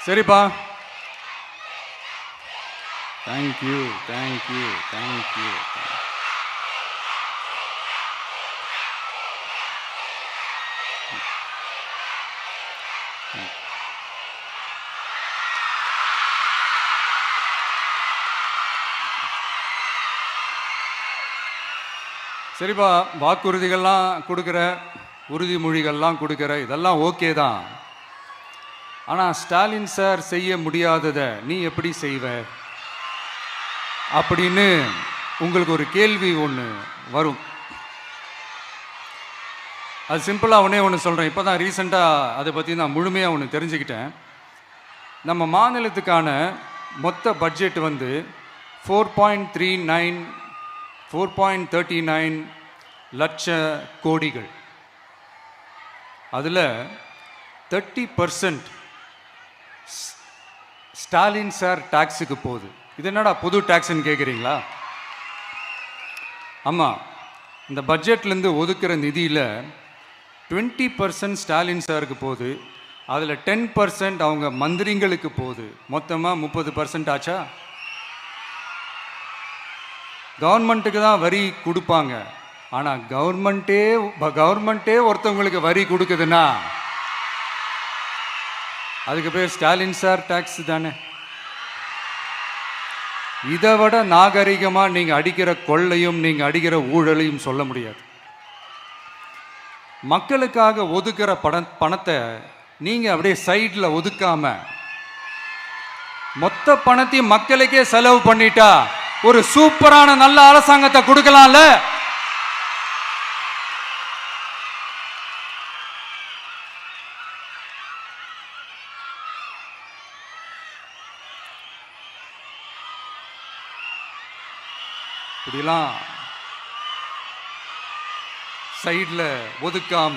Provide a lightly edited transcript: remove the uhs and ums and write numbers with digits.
சரிப்பா. Thank you thank you thank you. சரிப்பா, வாக்குறுதிகள்லாம் கொடுக்குற, உறுதிமொழிகள்லாம் கொடுக்குற, இதெல்லாம் ஓகே தான். ஆனால் ஸ்டாலின் சார் செய்ய முடியாததை நீ எப்படி செய்வ அப்படின்னு உங்களுக்கு ஒரு கேள்வி ஒன்று வரும். அது சிம்பிளாக ஒன்று சொல்கிறேன். இப்போ தான் ரீசெண்டாக அதை பற்றி நான் முழுமையாக ஒன்று தெரிஞ்சுக்கிட்டேன். நம்ம மாநிலத்துக்கான மொத்த பட்ஜெட் வந்து 4.39 லட்ச கோடிகள். அதில் 30% ஸ்டாலின் சார் டாக்ஸுக்கு போகுது. இது என்னடா புது டாக்ஸ்ன்னு கேட்குறீங்களா? ஆமாம், இந்த பட்ஜெட்லேருந்து ஒதுக்குற நிதியில் 20% ஸ்டாலின் சாருக்கு போகுது. அதில் 10% அவங்க மந்திரிங்களுக்கு போகுது. மொத்தமாக 30% ஆச்சா? கவர்மெண்ட்டுக்கு தான் வரி கொடுப்பாங்க. ஆனால் கவர்மெண்ட்டே ஒருத்தவங்களுக்கு வரி கொடுக்குதுன்னா அதுக்கு பேர் ஸ்டாலின் சார் டாக்ஸ் தானே. இதை விட நாகரிகமாக நீங்கள் அடிக்கிற கொள்ளையும் நீங்கள் அடிக்கிற ஊழலையும் சொல்ல முடியாது. மக்களுக்காக ஒதுக்குற பணத்தை நீங்கள் அப்படியே சைடில் ஒதுக்காம மொத்த பணத்தையும் மக்களுக்கே செலவு பண்ணிட்டா ஒரு சூப்பரான நல்ல அரசாங்கத்தை கொடுக்கலாம்ல. இப்படிலாம் சைடில் ஒதுக்காம